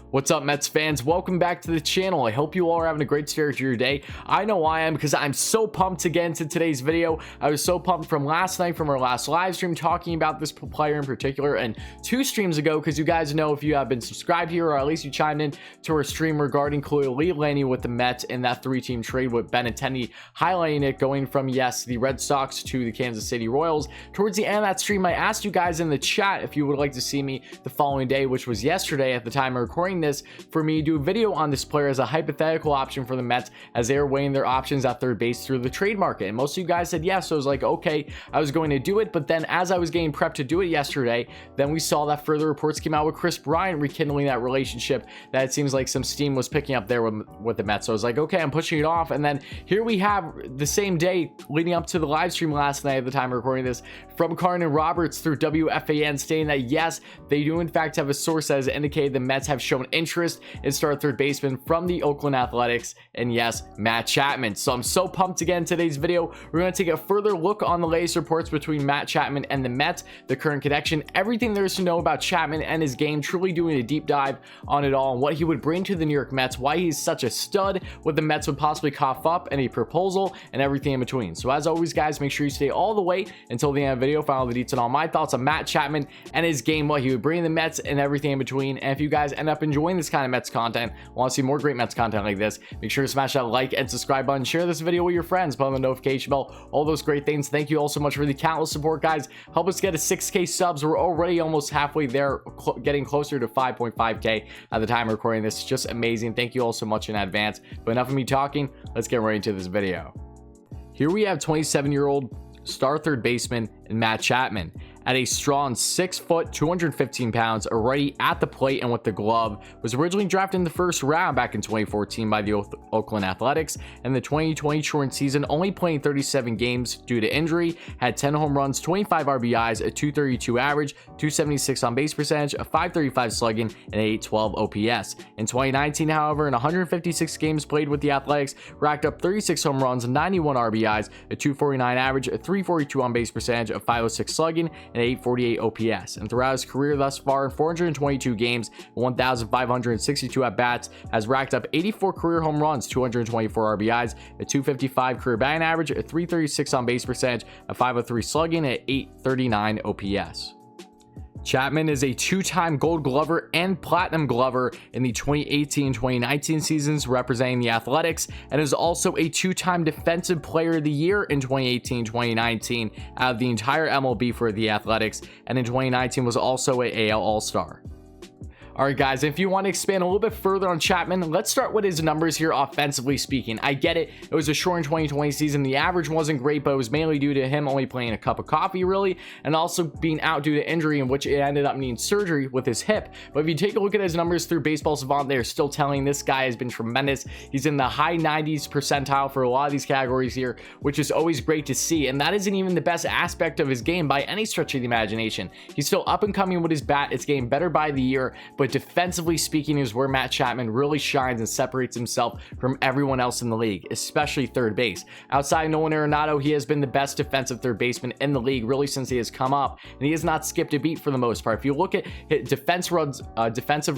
What's up, Mets fans? Welcome back to the channel. I hope you all are having a great start to your day. I know I am, because I'm so pumped to get into today's video. I was so pumped from last night, from our last live stream, talking about this player in particular, and 2 streams ago, because you guys know, if you have been subscribed here, or at least you chimed in to our stream regarding Khalil landing with the Mets in that 3-team trade with Benintendi, highlighting it going from, yes, the Red Sox to the Kansas City Royals. Towards the end of that stream, I asked you guys in the chat if you would like to see me the following day, which was yesterday at the time of recording this, for me to do a video on this player as a hypothetical option for the Mets as they are weighing their options at third base through the trade market. And most of you guys said yes, so I was like, okay, I was going to do it. But then as I was getting prepped to do it yesterday, then we saw that further reports came out with Chris Bryant rekindling that relationship, that it seems like some steam was picking up there with the Mets. So I was like, okay, I'm pushing it off. And then here we have the same day leading up to the live stream last night at the time of recording this, from Carden Roberts through WFAN, stating that yes, they do in fact have a source that has indicated the Mets have shown interest in star third baseman from the Oakland Athletics, and yes, Matt Chapman. So I'm so pumped to get in today's video. We're going to take a further look on the latest reports between Matt Chapman and the Mets, the current connection, everything there is to know about Chapman and his game, truly doing a deep dive on it all and what he would bring to the New York Mets, why he's such a stud, what the Mets would possibly cough up, and a proposal, and everything in between. So as always, guys, make sure you stay all the way until the end of the video, find all the details on all my thoughts on Matt Chapman and his game, what he would bring to the Mets, and everything in between. And if you guys end up enjoying this kind of Mets content, want to see more great Mets content like this, make sure to smash that like and subscribe button, share this video with your friends, put on the notification bell, all those great things. Thank you all so much for the countless support, guys. Help us get to 6K subs. We're already almost halfway there, getting closer to 5.5K at the time of recording this. It's just amazing. Thank you all so much in advance. But enough of me talking, let's get right into this video. Here we have 27-year-old star third baseman Matt Chapman. At a strong 6 foot, 215 pounds, already at the plate and with the glove, was originally drafted in the first round back in 2014 by the Oakland Athletics, and the 2020 shortened season, only playing 37 games due to injury, had 10 home runs, 25 RBIs, a 232 average, 276 on base percentage, a 535 slugging, and an 812 OPS. In 2019, however, in 156 games played with the Athletics, racked up 36 home runs, 91 RBIs, a 249 average, a 342 on base percentage, a 506 slugging, and 848 OPS. And throughout his career thus far, in 422 games, 1,562 at-bats, has racked up 84 career home runs, 224 RBIs, a 255 career batting average, a 336 on base percentage, a 503 slugging, and 839 OPS. Chapman is a 2-time Gold Glover and Platinum Glover in the 2018-2019 seasons representing the Athletics, and is also a 2-time Defensive Player of the Year in 2018-2019 out of the entire MLB for the Athletics, and in 2019 was also an AL All-Star. Alright guys, if you want to expand a little bit further on Chapman, let's start with his numbers here offensively speaking. I get it, it was a short 2020 season, the average wasn't great, but it was mainly due to him only playing a cup of coffee really, and also being out due to injury, in which it ended up needing surgery with his hip. But if you take a look at his numbers through Baseball Savant, they're still telling this guy has been tremendous. He's in the high 90s percentile for a lot of these categories here, which is always great to see, and that isn't even the best aspect of his game by any stretch of the imagination. He's still up and coming with his bat, it's getting better by the year, but defensively speaking is where Matt Chapman really shines and separates himself from everyone else in the league, especially third base. Outside Nolan Arenado, he has been the best defensive third baseman in the league really since he has come up, and he has not skipped a beat for the most part. If you look at his defensive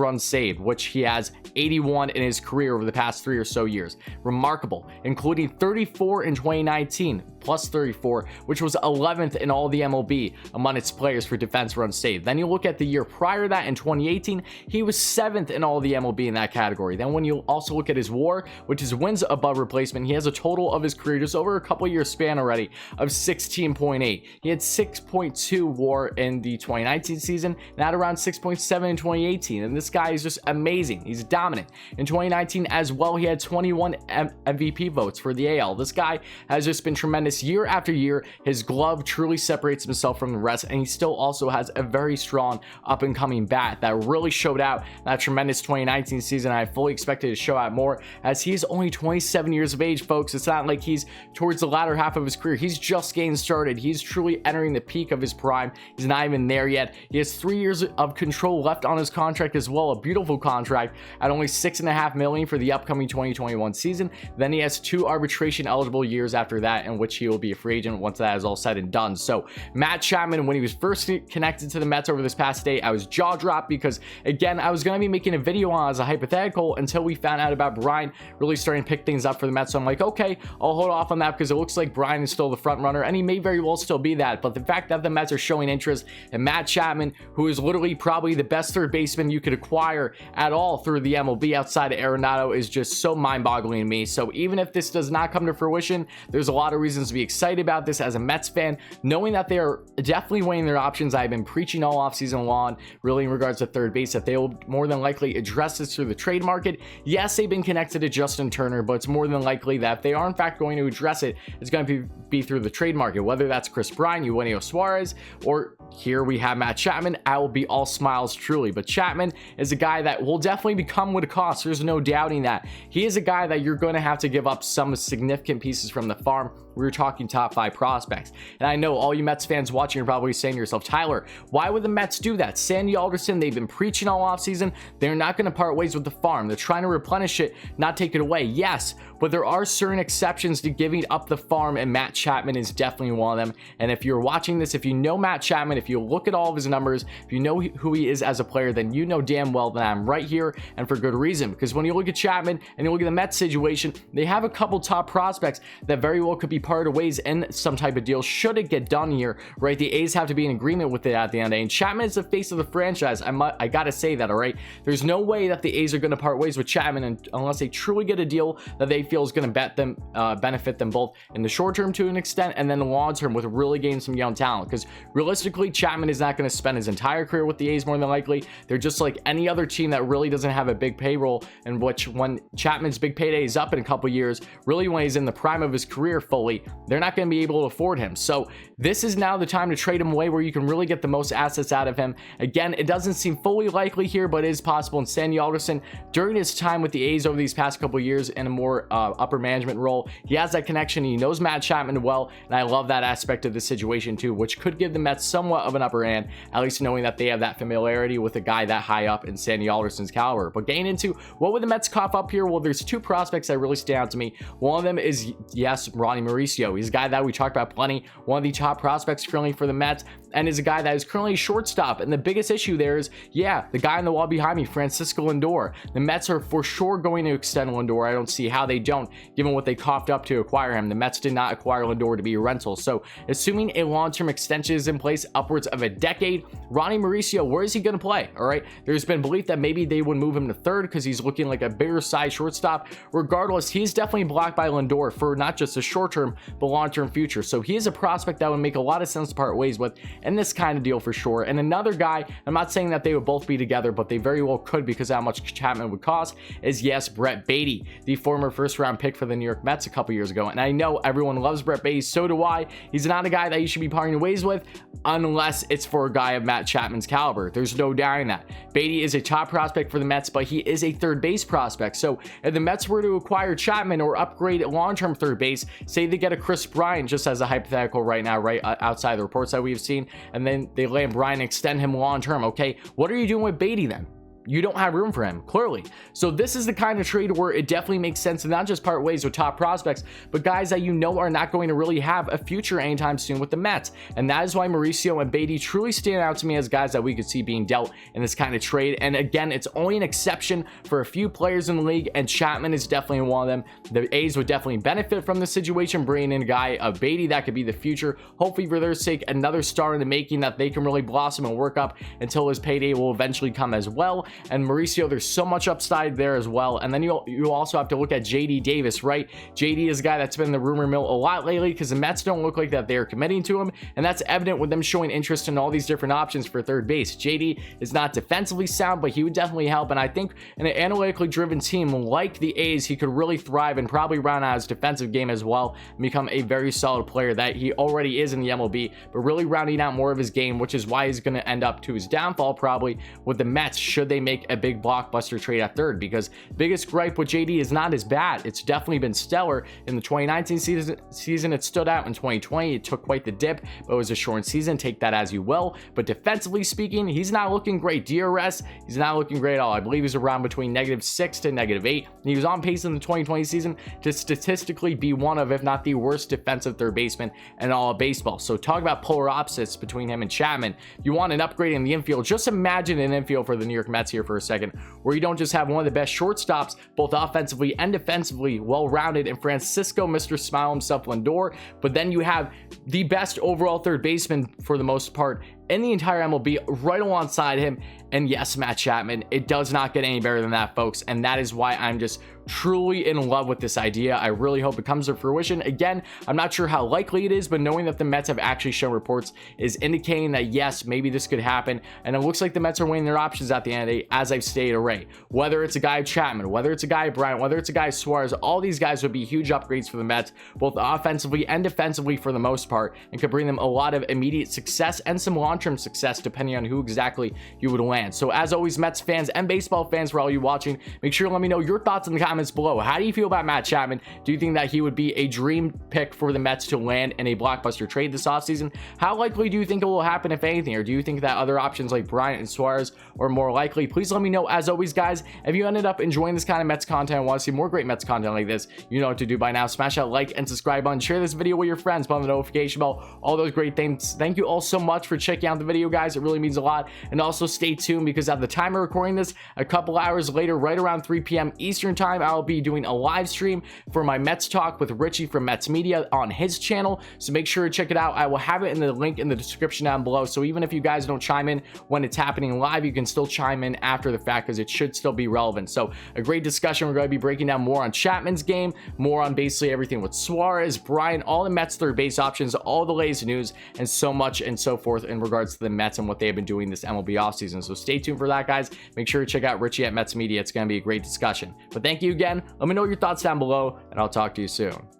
runs saved, which he has 81 in his career over the past 3 or so years, remarkable, including 34 in 2019, plus 34, which was 11th in all the MLB among its players for defense runs saved. Then you look at the year prior to that, in 2018, he was 7th in all the MLB in that category. Then when you also look at his WAR, which is wins above replacement, he has a total of his career just over a couple year span already of 16.8. He had 6.2 WAR in the 2019 season, and at around 6.7 in 2018. And this guy is just amazing. He's dominant. In 2019 as well, he had 21 MVP votes for the AL. This guy has just been tremendous year after year. His glove truly separates himself from the rest, and he still also has a very strong up and coming bat that really showed out that tremendous 2019 season. I fully expected to show out more, as he's only 27 years of age, folks. It's not like he's towards the latter half of his career. He's just getting started. He's truly entering the peak of his prime. He's not even there yet. He has 3 years of control left on his contract as well, a beautiful contract at only $6.5 million for the upcoming 2021 season. Then he has 2 arbitration eligible years after that, in which he he will be a free agent once that is all said and done. So Matt Chapman, when he was first connected to the Mets over this past day, I was jaw dropped because, again, I was going to be making a video on as a hypothetical until we found out about Brian really starting to pick things up for the Mets. So I'm like, okay, I'll hold off on that because it looks like Brian is still the front runner, and he may very well still be that. But the fact that the Mets are showing interest in Matt Chapman, who is literally probably the best third baseman you could acquire at all through the MLB outside of Arenado, is just so mind-boggling to me. So even if this does not come to fruition, there's a lot of reasons to be excited about this as a Mets fan, knowing that they are definitely weighing their options. I've been preaching all offseason long, really, in regards to third base, that they will more than likely address this through the trade market. Yes, they've been connected to Justin Turner, but it's more than likely that if they are in fact going to address it, it's going to be through the trade market, whether that's Chris Bryant, Eugenio Suarez, or here we have Matt Chapman. I will be all smiles truly. But Chapman is a guy that will definitely become what it costs. There's no doubting that. He is a guy that you're going to have to give up some significant pieces from the farm. We're talking top 5 prospects. And I know all you Mets fans watching are probably saying to yourself, Tyler, why would the Mets do that? Sandy Alderson, they've been preaching all offseason. They're not going to part ways with the farm. They're trying to replenish it, not take it away. Yes, but there are certain exceptions to giving up the farm, and Matt Chapman is definitely one of them. And if you're watching this, if you know Matt Chapman, if you look at all of his numbers, if you know who he is as a player, then you know damn well that I'm right here, and for good reason. Because when you look at Chapman and you look at the Mets situation, they have a couple top prospects that very well could be parted ways in some type of deal should it get done here, right? The A's have to be in agreement with it at the end of the day. And Chapman is the face of the franchise. I gotta say that, all right? There's no way that the A's are going to part ways with Chapman unless they truly get a deal that they feel is going to benefit them both in the short term to an extent, and then the long term with really gaining some young talent. Because realistically, Chapman is not going to spend his entire career with the A's more than likely. They're just like any other team that really doesn't have a big payroll, in which when Chapman's big payday is up in a couple years, really when he's in the prime of his career fully, they're not going to be able to afford him. So this is now the time to trade him away where you can really get the most assets out of him. Again, it doesn't seem fully likely here, but it is possible. And Sandy Alderson, during his time with the A's over these past couple years in a more upper management role, he has that connection. He knows Matt Chapman well, and I love that aspect of the situation too, which could give the Mets somewhat of an upper hand, at least knowing that they have that familiarity with a guy that high up in Sandy Alderson's caliber. But getting into what would the Mets cough up here? Well, there's 2 prospects that really stand out to me. One of them is, yes, Ronnie Mauricio. He's a guy that we talked about plenty, one of the top prospects currently for the Mets, and is a guy that is currently shortstop. And the biggest issue there is, yeah, the guy on the wall behind me, Francisco Lindor. The Mets are for sure going to extend Lindor. I don't see how they don't, given what they coughed up to acquire him. The Mets did not acquire Lindor to be a rental. So assuming a long-term extension is in place upwards of a decade, Ronnie Mauricio, where is he going to play? All right, there's been belief that maybe they would move him to third because he's looking like a bigger size shortstop. Regardless, he's definitely blocked by Lindor for not just a short-term but long-term future. So he is a prospect that would make a lot of sense to part ways with in this kind of deal for sure. And another guy, I'm not saying that they would both be together, but they very well could because of how much Chapman would cost, is, yes, Brett Baty, the former first-round pick for the New York Mets a couple years ago. And I know everyone loves Brett Baty, so do I. He's not a guy that you should be parting ways with unless it's for a guy of Matt Chapman's caliber. There's no doubting that. Baty is a top prospect for the Mets, but he is a third base prospect. So if the Mets were to acquire Chapman or upgrade long-term third base, say they get a Chris Bryant, just as a hypothetical right now, right outside the reports that we've seen, and then they land Bryant, extend him long-term, okay, what are you doing with Baty then? You don't have room for him, clearly. So this is the kind of trade where it definitely makes sense to not just part ways with top prospects, but guys that you know are not going to really have a future anytime soon with the Mets. And that is why Mauricio and Baty truly stand out to me as guys that we could see being dealt in this kind of trade. And again, it's only an exception for a few players in the league, and Chapman is definitely one of them. The A's would definitely benefit from the situation, bringing in a guy of Baty that could be the future. Hopefully for their sake, another star in the making that they can really blossom and work up until his payday will eventually come as well. And Mauricio, there's so much upside there as well. And then you also have to look at JD Davis, right? JD is a guy that's been in the rumor mill a lot lately because the Mets don't look like that they're committing to him, and that's evident with them showing interest in all these different options for third base. JD is not defensively sound, but he would definitely help, and I think in an analytically driven team like the A's, he could really thrive and probably round out his defensive game as well and become a very solid player that he already is in the MLB, but really rounding out more of his game, which is why he's going to end up to his downfall probably with the Mets should they make a big blockbuster trade at third, because biggest gripe with JD is not his bat. It's definitely been stellar in the 2019 season. It stood out in 2020. It took quite the dip, but it was a short season. Take that as you will. But defensively speaking, he's not looking great. DRS, he's not looking great at all. I believe he's around between -6 to -8. And he was on pace in the 2020 season to statistically be one of, if not the worst defensive third baseman in all of baseball. So talk about polar opposites between him and Chapman. If you want an upgrade in the infield, just imagine an infield for the New York Mets here for a second, where you don't just have one of the best shortstops, both offensively and defensively, well-rounded in Francisco, Mr. Smile himself, Lindor, but then you have the best overall third baseman for the most part in the entire MLB right alongside him. And yes, Matt Chapman, it does not get any better than that, folks. And that is why I'm just truly in love with this idea. I really hope it comes to fruition. Again, I'm not sure how likely it is, but knowing that the Mets have actually shown reports is indicating that yes, maybe this could happen. And it looks like the Mets are weighing their options at the end of the day, as I've stated already. Whether it's a guy Chapman, whether it's a guy Bryant, whether it's a guy Suarez, all these guys would be huge upgrades for the Mets, both offensively and defensively for the most part, and could bring them a lot of immediate success and some long-term success depending on who exactly you would land. So as always, Mets fans and baseball fans, for all you watching, make sure to let me know your thoughts in the comments below. How do you feel about Matt Chapman? Do you think that he would be a dream pick for the Mets to land in a blockbuster trade this offseason? How likely do you think it will happen, if anything? Or do you think that other options like Bryant and Suarez are more likely? Please let me know. As always, guys, if you ended up enjoying this kind of Mets content and want to see more great Mets content like this, you know what to do by now. Smash that like and subscribe button, share this video with your friends, put on the notification bell, all those great things. Thank you all so much for checking out the video, guys. It really means a lot. And also stay tuned, because at the time of recording this, a couple hours later, right around 3 p.m. Eastern time, I'll be doing a live stream for my Mets talk with Richie from Mets Media on his channel. So make sure to check it out. I will have it in the link in the description down below. So even if you guys don't chime in when it's happening live, you can still chime in after the fact, because it should still be relevant. So a great discussion. We're going to be breaking down more on Chapman's game, more on basically everything with Suarez, Bryant, all the Mets third base options, all the latest news, and so much and so forth in regards to the Mets and what they have been doing this MLB offseason. So stay tuned for that, guys. Make sure to check out Richie at Mets Media. It's going to be a great discussion. But thank you again. Let me know your thoughts down below, and I'll talk to you soon.